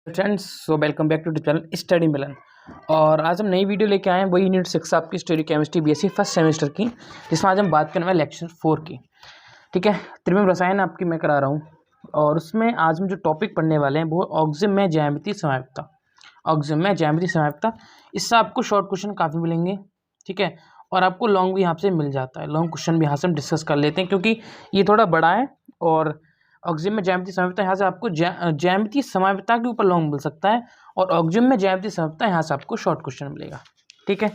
Friends, so welcome back to channel study Milan. और आज हम नई वीडियो लेके आए हैं, वही यूनिट 6 आपकी story chemistry BSc first semester की, जिसमें आज हम बात करने वाले लेक्चर 4 की। ठीक है, त्रिविम रसायन आपकी मैं करा रहा हूँ। और उसमें आज हम जो टॉपिक पढ़ने वाले हैं वो ऑक्जिम में ज्यामितीय समवायिकता। ऑक्जिम में ज्यामितीय समवायिकता, इससे आपको शॉर्ट क्वेश्चन काफ़ी मिलेंगे। ठीक है, और आपको लॉन्ग भी यहाँ से मिल जाता है, लॉन्ग क्वेश्चन भी यहाँ से हम डिस्कस कर लेते हैं क्योंकि ये थोड़ा बड़ा है। और ऑक्जिम में ज्यामितीय समवायिकता, यहाँ से आपको ज्यामितीय समवायिकता के ऊपर लॉन्ग मिल सकता है, और ऑक्जिम में ज्यामितीय समवायिकता यहाँ से आपको शॉर्ट क्वेश्चन मिलेगा। ठीक है,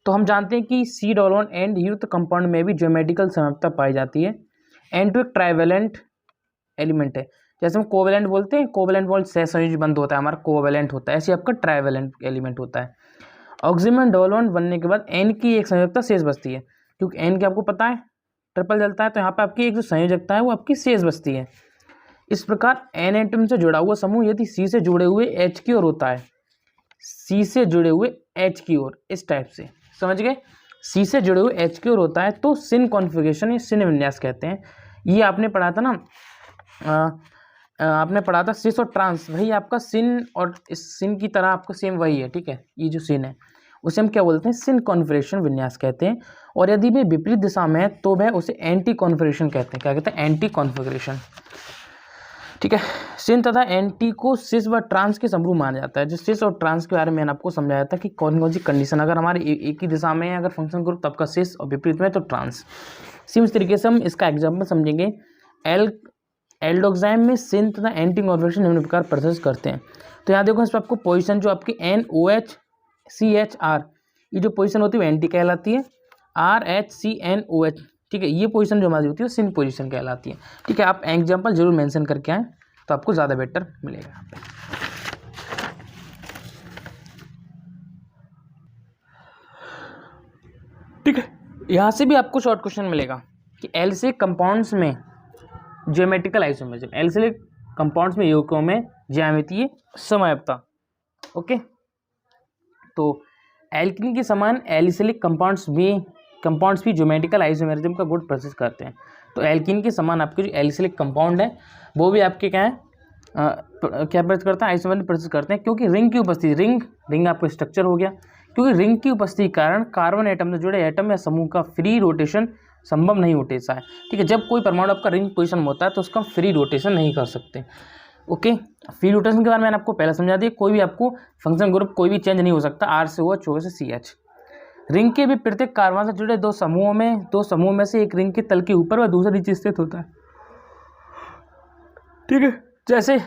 तो हम जानते हैं कि सी डॉलोन एंड युक्त कंपाउंड में भी ज्योमेट्रिकल समवायिकता पाई जाती है। एंड टू एक ट्राइवेलेंट एलिमेंट है, जैसे हम कोवेलेंट बोलते हैं, कोवेलेंट बोल सहसंयोजी बंध होता है हमारा, कोवेलेंट होता है, ऐसे आपका ट्राइवेलेंट एलिमेंट होता है। ऑक्जिम में डॉलोन बनने के बाद एन की एक संयोजकता शेष बचती है, क्योंकि एन के आपको पता है ट्रिपल जलता है, तो यहाँ पे आपकी एक जो संयोजकता है वो आपकी शेष बचती है। इस प्रकार एन एटम से जुड़ा हुआ समूह यदि सी से जुड़े हुए एच की ओर होता है, सी से जुड़े हुए एच की ओर, इस टाइप से समझ गए, सी से जुड़े हुए एच की ओर होता है तो सिन कॉन्फ़िगरेशन या सिन विन्यास कहते हैं। ये आपने पढ़ा था ना, आपने पढ़ा था सिस और ट्रांस, वही आपका सिन, और इस सिन की तरह आपका सेम वही है। ठीक है, ये जो सिन है उसे हम क्या बोलते हैं, सिन कॉन्फ़िगरेशन विन्यास कहते हैं। और यदि वह विपरीत दिशा में है तो वह उसे एंटी कॉन्फ़िगरेशन कहते हैं। क्या कहते हैं? Anti configuration. ठीक है, सिन तथा एंटी को सिस व ट्रांस के समरूप माना जाता है। जो सिस और ट्रांस के बारे में मैंने आपको समझाया था कि कौन कौन सी कंडीशन, अगर हमारे एक ही दिशा में है अगर फंक्शन ग्रुप, तब का सिस, और विपरीत में तो ट्रांस। सेम इस तरीके से हम इसका एग्जाम्पल समझेंगे। एल्डोक्साइम में सिन तथा एंटी कॉन्फ़िगरेशन निम्न प्रकार प्रदर्शित करते हैं। तो यहाँ देखो, इस पर आपको पोजिशन जो आपकी NOHCHR, ये जो पोजिशन होती है वो एंटी कहलाती है। RHCNOH, ठीक है, ये पोजीशन जो हमारी होती है वो सिन पोजीशन कहलाती है। ठीक है, आप एग्जांपल जरूर मेंशन करके आएँ तो आपको ज़्यादा बेटर मिलेगा यहाँ पे। ठीक है, यहाँ से भी आपको शॉर्ट क्वेश्चन मिलेगा कि एलिसिलिक कंपाउंड्स में ज्योमेट्रिकल आइसोमेरिज्म, एलिसिलिक कंपाउंड्स में यौगिकों में ज्यामितीय समवायिकता। ओके, तो एल्कीन के समान एलिसिलिक कंपाउंड्स भी ज्योमेट्रिकल आइसोमेरिज्म का गुण प्रदर्शित करते हैं। तो एल्कीन के समान आपके जो एलिसिलिक कंपाउंड है वो भी आपके क्या है, क्या प्रदर्शित करता है, आइसोमेरिज्म प्रदर्शित करते हैं, क्योंकि रिंग की उपस्थिति, रिंग आपको स्ट्रक्चर हो गया, क्योंकि रिंग की उपस्थिति के कारण कार्बन एटम से जुड़े एटम या समूह का फ्री रोटेशन संभव नहीं होता है। ठीक है, जब कोई परमाणु आपका रिंग पोजिशन में होता है तो उसका फ्री रोटेशन नहीं कर सकते। ओके, फ्री रोटेशन के बारे में मैंने आपको पहले समझा दिया। कोई भी आपको फंक्शन ग्रुप कोई भी चेंज नहीं हो सकता, R से OH, OH से CH। रिंग के भी प्रत्येक कार्बन से जुड़े दो समूहों में से एक रिंग के तल के ऊपर व दूसरा नीचे स्थित होता है। ठीक है, जैसे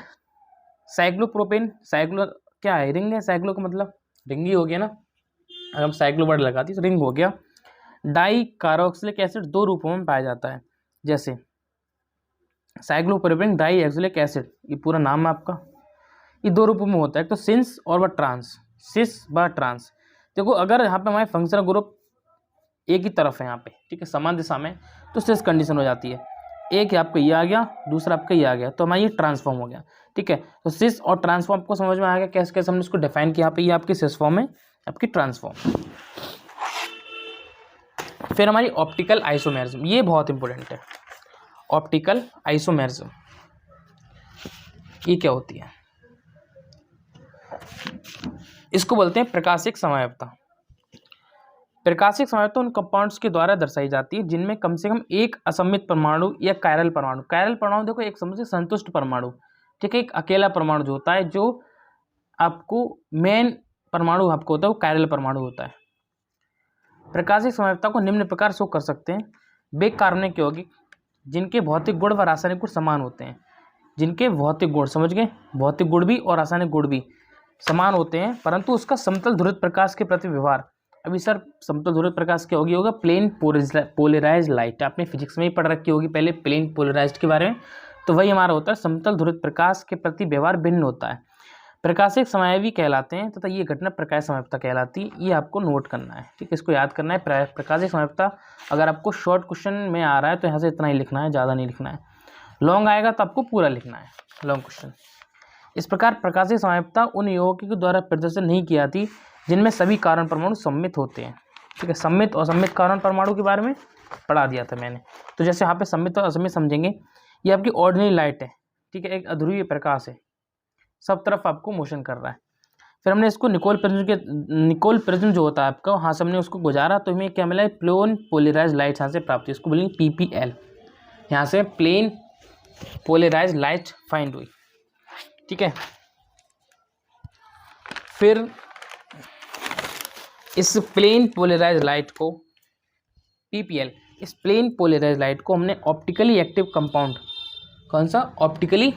साइक्लोप्रोपेन, साइक्लो क्या है, रिंग है, साइक्लो का मतलब रिंग ही हो गया ना, अगर हम साइक्लो वर्ड लगाती तो रिंग हो गया। डाई कार्बोक्सिलिक एसिड दो रूपों में पाया जाता है, जैसे साइक्लोप्रोपेन डाई एक्सिलिक एसिड, ये पूरा नाम है आपका, ये दो रूपों में होता है, तो सिंस और व ट्रांस, सिस व ट्रांस। देखो, अगर यहाँ पे हमारे फंक्शनल ग्रुप एक ही तरफ है यहाँ पे, ठीक है, समान दिशा में, तो सिस कंडीशन हो जाती है। एक आपका ये आ गया, दूसरा आपका ये आ गया, तो हमारा ये ट्रांसफॉर्म हो गया। ठीक है, तो सिस और ट्रांसफॉर्म आपको समझ में आ गया कैसे कैसे हमने इसको डिफाइन किया। यहाँ पे ये आपकी सिस फॉर्म है, आपकी ट्रांसफॉर्म। फिर हमारी ऑप्टिकल आइसोमेरिज्म, ये बहुत इंपॉर्टेंट है। ऑप्टिकल आइसोमेरिज्म ये क्या होती है? इसको बोलते हैं प्रकाशिक समवायिकता। प्रकाशिक समवायिकता उन कंपाउंड्स के द्वारा दर्शाई जाती है जिनमें कम से कम एक असममित परमाणु या कायरल परमाणु, देखो एक समझ से संतुष्ट परमाणु, ठीक है, एक अकेला परमाणु जो होता है, जो आपको मेन परमाणु आपको होता है वो कायरल परमाणु होता है। प्रकाशिक समवायिकता को निम्न प्रकार शो कर सकते हैं। वे कार्बनिक यौगिक जिनके भौतिक गुण व रासायनिक गुण समान होते हैं, जिनके भौतिक गुण, समझ गए, भौतिक गुण भी और रासायनिक गुण भी समान होते हैं, परंतु उसका समतल ध्रुवित प्रकाश के प्रति व्यवहार। अभी सर समतल ध्रुवित प्रकाश क्या होगा? प्लेन पोलराइज्ड लाइट, आपने फिजिक्स में ही पढ़ रखी होगी पहले प्लेन पोलराइज्ड के बारे में, तो वही हमारा होता है समतल ध्रुवित प्रकाश के प्रति व्यवहार भिन्न होता है, प्रकाशिक समवायवी कहलाते हैं, तथा ये घटना प्रकाश समवायिकता कहलाती है। ये आपको नोट करना है, ठीक है, इसको याद करना है। प्रकाशिक समवायिकता अगर आपको शॉर्ट क्वेश्चन में आ रहा है तो यहाँ से इतना ही लिखना है, ज़्यादा नहीं लिखना है। लॉन्ग आएगा तो आपको पूरा लिखना है, लॉन्ग क्वेश्चन। इस प्रकार प्रकाशिक समवायिकता उन यौगिकों के द्वारा प्रदर्शित नहीं की जाती जिनमें सभी कार्बन परमाणु सम्मित होते हैं। ठीक है, सम्मित और असम्मित कार्बन परमाणु के बारे में पढ़ा दिया था मैंने। तो जैसे यहाँ पे सम्मित और असम्मित समझेंगे, ये आपकी ऑर्डिनरी लाइट है, ठीक है, एक अध्रुवीय प्रकाश है, सब तरफ आपको मोशन कर रहा है। फिर हमने इसको निकोल प्रिज्म जो होता है आपका, वहाँ से हमने उसको गुजारा तो हमें क्या मिला है, प्लेन पोलराइज लाइट यहाँ से प्राप्त हुई, इसको बोलेंगे PPL। यहाँ से प्लेन पोलराइज लाइट फाइंड हुई, ठीक है। फिर इस प्लेन पोलराइज लाइट को PPL, इस प्लेन पोलराइज लाइट को हमने ऑप्टिकली एक्टिव कंपाउंड, कौन सा, ऑप्टिकली,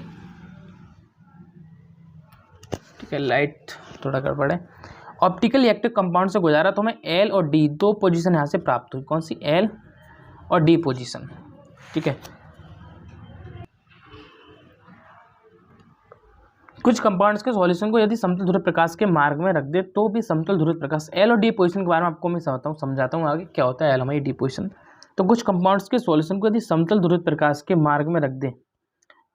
ठीक है लाइट थोड़ा गड़बड़ है, ऑप्टिकली एक्टिव कंपाउंड से गुजारा तो हमें L और D दो पोजीशन यहाँ से प्राप्त हुई, कौन सी, L और D पोजीशन, ठीक है। कुछ कंपाउंड्स के सॉल्यूशन को यदि समतल ध्रुव प्रकाश के मार्ग में रख दे तो भी समतल ध्रुव प्रकाश, L और D पोजीशन के बारे में आपको मैं समझाता हूँ आगे क्या होता है L हमारी D पोजीशन। तो कुछ कंपाउंड्स के सॉल्यूशन को यदि समतल ध्रुव प्रकाश के मार्ग में रख दे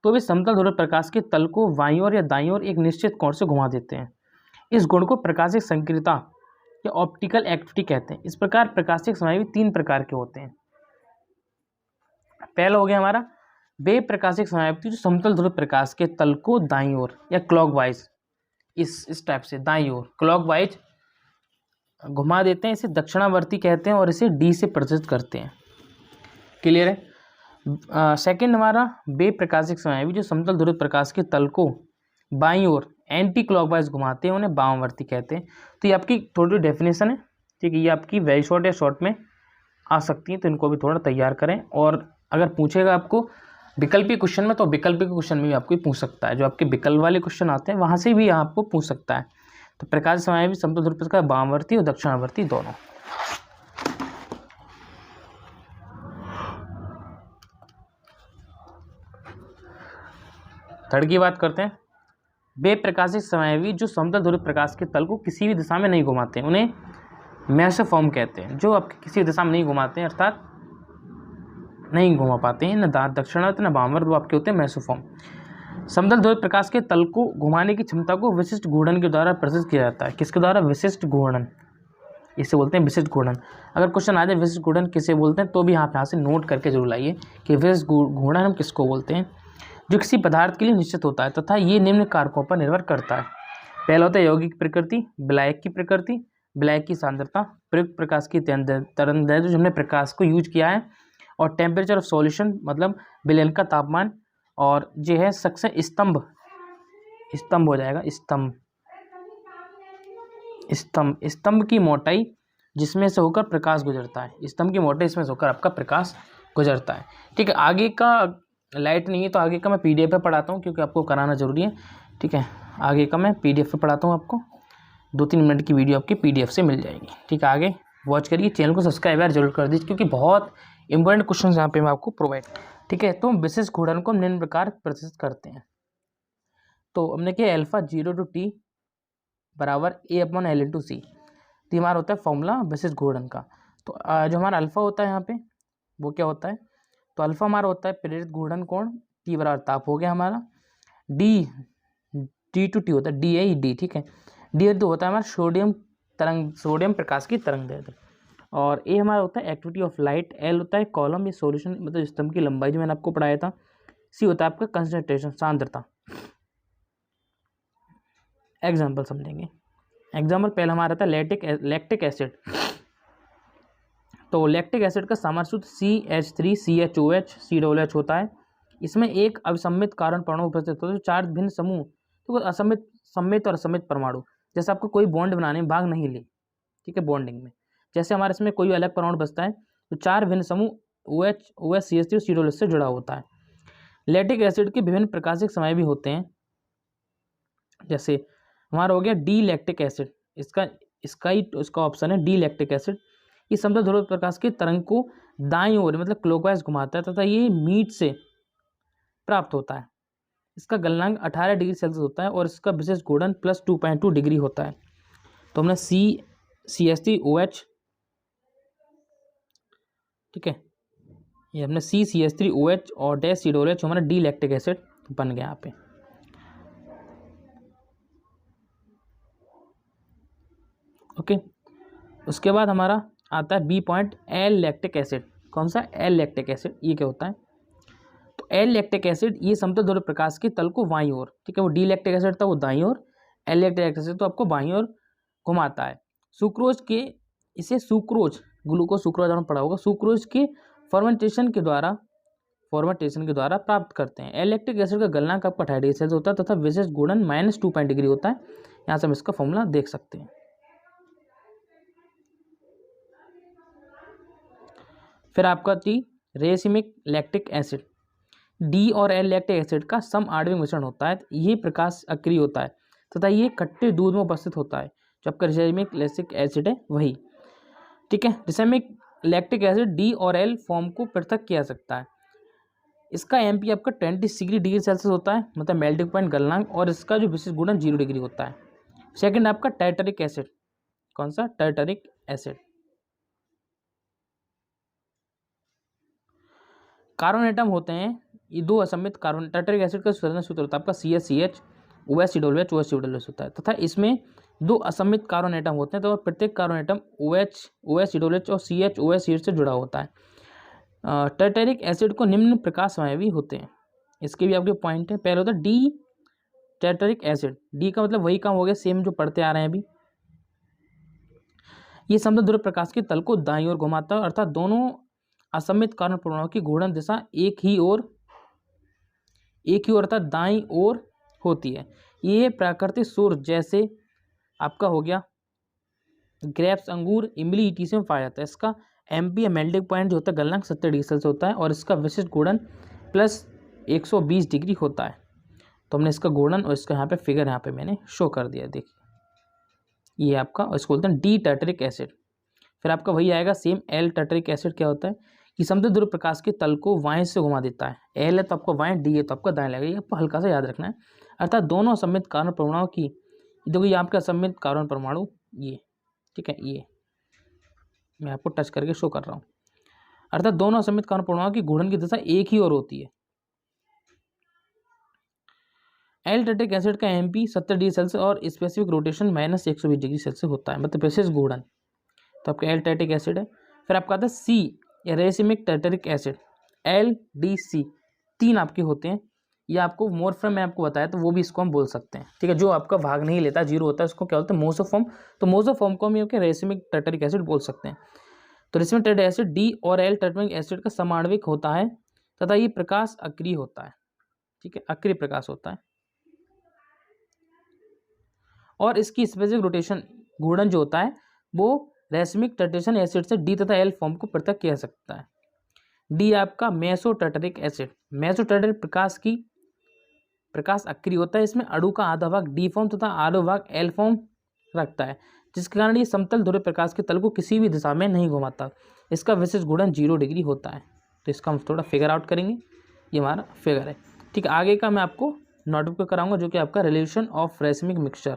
तो भी समतल ध्रुव प्रकाश के तल को बाईं ओर या दाईं ओर एक निश्चित कोण से घुमा देते हैं। इस गुण को प्रकाशिक संक्रियता या ऑप्टिकल एक्टिविटी कहते हैं। इस प्रकार प्रकाशिक समावि 3 प्रकार के होते हैं। पहला हो गया हमारा वे प्रकाशिक समावि जो समतल ध्रुव प्रकाश के तल को दाईं ओर या क्लॉकवाइज, इस टाइप से दाईं ओर क्लॉकवाइज घुमा देते हैं, इसे दक्षिणावर्ती कहते हैं और इसे D से प्रदर्शित करते हैं। क्लियर है। सेकंड हमारा वे प्रकाशिक समावि जो समतल ध्रुव प्रकाश के तल को बाईं ओर एंटी क्लॉकवाइज घुमाते हैं, उन्हें वामावर्ती कहते हैं। तो ये आपकी थोड़ी डेफिनेशन है, ठीक है, ये आपकी वेरी शॉर्ट या शॉर्ट में आ सकती है, तो इनको भी थोड़ा तैयार करें। और अगर पूछेगा आपको विकल्पी क्वेश्चन में, तो विकल्पी क्वेश्चन में भी आपको पूछ सकता है, जो आपके विकल्प वाले क्वेश्चन आते हैं वहाँ से भी आपको पूछ सकता है। तो प्रकाश समावि समतल ध्रुव प्रकाश वामावर्ती और दक्षिणावर्ती दोनों। थर्ड की बात करते हैं। वे प्रकाशिक समावि जो समतल ध्रुव प्रकाश के तल को किसी भी दिशा में नहीं घुमाते हैं, उन्हें मेसोफॉर्म कहते हैं। जो आपके किसी दिशा में नहीं घुमाते हैं, अर्थात नहीं घुमा पाते हैं, न दक्षिणावर्त न वामावर्त, वो आपके होते हैं मेसोफॉर्म। समतल ध्रुव प्रकाश के तल को घुमाने की क्षमता को विशिष्ट घूर्णन के द्वारा प्रदर्शित किया जाता है। किसके द्वारा, विशिष्ट घूर्णन, इसे बोलते हैं विशिष्ट घूर्णन। अगर क्वेश्चन आ जाए विशिष्ट घूर्णन किसे बोलते हैं, तो भी आप यहाँ से नोट करके जरूर लाइए कि विशिष्ट घूर्णन हम किसको बोलते हैं। जो किसी पदार्थ के लिए निश्चित होता है तथा ये निम्न कारकों पर निर्भर करता है। पहला होता है यौगिक प्रकृति, विलायक की प्रकृति, विलायक की सांद्रता, प्रयुक्त प्रकाश की तरंगदैर्घ्य जो हमने प्रकाश को यूज किया है, और टेम्परेचर ऑफ सॉल्यूशन मतलब विलयन का तापमान, और जो है सक्शन स्तंभ, स्तंभ हो जाएगा, स्तंभ की मोटाई जिसमें से होकर प्रकाश गुजरता है, स्तंभ की मोटाई इसमें से होकर आपका प्रकाश गुजरता है। ठीक है, आगे का लाइट नहीं है तो आगे का मैं PDF पे पढ़ाता हूँ, क्योंकि आपको कराना जरूरी है। ठीक है, आगे का मैं PDF पे पढ़ाता हूँ, आपको 2-3 मिनट की वीडियो आपकी PDF से मिल जाएगी। ठीक है, आगे वॉच करिए, चैनल को सब्सक्राइब यार जरूर कर दीजिए, क्योंकि बहुत इंपॉर्टेंट क्वेश्चन यहाँ पे मैं आपको प्रोवाइड। ठीक है, तो विशिष्ट घूर्णन को निम्न प्रकार प्रदर्शित करते हैं। तो हमने किया अल्फा 0 to T बराबर A/L/C, तो हमारा होता है फॉर्मूला विशिष्ट घूर्णन का। तो जो हमारा अल्फा होता है यहाँ पे वो क्या होता है, तो अल्फा हमारा होता है प्रेरित घूर्णन कोण, T बराबर ताप हो गया हमारा, D to T होता है DA/D। ठीक है, D होता है हमारा सोडियम प्रकाश की तरंगदैर्घ्य, और A हमारा होता है एक्टिविटी ऑफ लाइट, L होता है कॉलम या सॉल्यूशन मतलब स्तंभ की लंबाई जो मैंने आपको पढ़ाया था, C होता है आपका कंसंट्रेशन सांद्रता। एग्जाम्पल समझेंगे। एग्जाम्पल पहला हमारा था लैक्टिक एसिड। तो लैक्टिक एसिड का सामान्य सूत्र CH3CHOH COOH होता है। इसमें एक अविसम्मित कारण परमाणु उपस्थित होता है, 4 भिन्न समूह, तो असम्मित, सम्मित और असम्मित परमाणु, जैसे आपको कोई बॉन्ड बनाने में भाग नहीं ले, ठीक है, बॉन्डिंग में, जैसे हमारे इसमें कोई अलग परमाणु बचता है तो 4 भिन्न समूह OH CH3 और COOH से जुड़ा होता है। लैक्टिक एसिड के विभिन्न प्रकाशिक समय भी होते हैं, जैसे हमारा हो गया डी लैक्टिक एसिड, इसका ऑप्शन है डी लैक्टिक एसिड। इस समतल ध्रुव प्रकाश की तरंग को दाईं ओर मतलब क्लॉकवाइज घुमाता है तथा ये मीट से प्राप्त होता है। इसका गलनांक 18 डिग्री सेल्सियस होता है और इसका विशेष घूर्णन +2.2 डिग्री होता है। तो हमने CH3OH, ठीक है, ये हमने CH3OH और डैश COOH हमारा डी लैक्टिक एसिड बन गया यहाँ पे। ओके, उसके बाद हमारा आता है B point L lactic acid. कौन सा, L लैक्टिक एसिड, ये क्या होता है, तो एल लैक्टिक एसिड ये समतल ध्रुव प्रकाश के तल को बाईं ओर, ठीक है, वो डी लैक्टिक एसिड था वो दाईं ओर, एल लैक्टिक एसिड तो आपको बाईं ओर घुमाता है। सुक्रोज के, इसे सुक्रोज, ग्लूकोज सुक्रोज आपने पढ़ा होगा, सुक्रोज के फर्मेंटेशन के द्वारा प्राप्त करते हैं। एल लैक्टिक एसिड का गलनांक आपका 2.5 डिग्री सेल्सियस होता है तथा विशेष गुणन -2 डिग्री होता है। यहाँ से हम इसका फॉर्मूला देख सकते हैं। फिर आपका रेसिमिक लैक्टिक एसिड, डी और एल लैक्टिक एसिड का सम आणविक मिश्रण होता है। ये प्रकाश अक्रिय होता है तथा ये खट्टे दूध में उपस्थित होता है। जो आपका रेसिमिक लैक्टिक एसिड है वही, ठीक है। रेसिमिक लैक्टिक एसिड डी और एल फॉर्म को पृथक किया सकता है। इसका एमपी आपका 26 डिग्री सेल्सियस होता है, मतलब मेल्टिंग पॉइंट गलनांक, और इसका जो विशेष गुणन 0 डिग्री होता है। सेकंड आपका टार्टरिक एसिड, कौन सा, टार्टरिक एसिड। कार्बन एटम होते हैं ये दो असमित कार्बन, टार्टरिक एसिड का संरचना सूत्र होता है आपका CH OH OH होता है तथा इसमें दो असमित कार्बन एटम होते हैं तो प्रत्येक कार्बन एटम OH और CH से जुड़ा होता है। टार्टरिक एसिड को निम्न प्रकाश वायवी होते हैं, इसके भी आपके पॉइंट है। पहले होता है डी टार्टरिक एसिड, डी का मतलब वही काम हो गया सेम जो पढ़ते आ रहे हैं अभी। ये समतल ध्रुव प्रकाश के तल को दाईं ओर घुमाता है, अर्थात दोनों असमित कार्बन परमाणुओं की घूर्णन दिशा एक ही ओर अर्थात दाईं ओर होती है। ये प्राकृतिक सूर्य जैसे आपका हो गया ग्रेप्स, अंगूर, इमली, ईटीसी में पाया जाता है। इसका एमपी मेल्टिंग पॉइंट जो होता है गलनांक 70 डिग्री सेल्सियस होता है और इसका विशिष्ट गुणन +120 डिग्री होता है। तो हमने इसका गुणन और इसका यहाँ पे फिगर यहाँ पे मैंने शो कर दिया, देखिए ये आपका, और इसको बोलते हैं डी टार्टरिक एसिड। फिर आपका वही आएगा सेम एल टार्टरिक एसिड। क्या होता है कि समतल ध्रुव प्रकाश के तल को बाएं से घुमा देता है। एल है तो आपको बाएं, डी है तो आपका दाएं लगेगा, ये आपको हल्का सा याद रखना है। अर्थात दोनों असमित कार्बन परमाणुओं की, देखो ये आपका असमित कार्बन परमाणु ये, ठीक है, ये मैं आपको टच करके शो कर रहा हूँ। अर्थात दोनों असमित कार्बन परमाणुओं की घूर्णन की दिशा एक ही ओर होती है। एल टार्टरिक एसिड का एमपी 70 डिग्री सेल्सियस और स्पेसिफिक रोटेशन -120 डिग्री सेल्सियस होता है, मतलब विशेष घूर्णन। तो आपका एल टार्टरिक एसिड है। फिर आपका आता है सी रेसिमिक टार्टरिक एसिड, LDC, 3 आपके होते हैं। ये आपको मोर्फ्रम में आपको बताया तो वो भी इसको हम बोल सकते हैं, ठीक है। जो आपका भाग नहीं लेता, 0 होता है, उसको क्या बोलते हैं, मोसोफॉर्म। तो मोसोफॉर्म को हम रेसिमिक टार्टरिक एसिड बोल सकते हैं। तो रेसिमिक टार्टरिक एसिड डी और एल टार्टरिक एसिड का समाणविक होता है तथा ये प्रकाश अक्रिय होता है, ठीक है, अक्रिय प्रकाश होता है। और इसकी स्पेसिफिक रोटेशन घूर्णन जो होता है वो रेसिमिक टार्टेशन एसिड से डी तथा एल फॉर्म को पृथक किया सकता है। डी आपका meso tartaric acid, meso tartaric प्रकाश अक्रिय होता है। इसमें अणु का आधा भाग डी फॉर्म तथा आधा भाग एल फॉर्म रखता है, जिसके कारण ये समतल ध्रुव प्रकाश के तल को किसी भी दिशा में नहीं घुमाता। इसका विशेष गुणन 0 डिग्री होता है। तो इसका हम थोड़ा फिगर आउट करेंगे, ये हमारा फिगर है, ठीक है। आगे का मैं आपको नोटबुक पर कराऊंगा जो कि आपका रिलेशन ऑफ रेसिमिक मिक्सचर।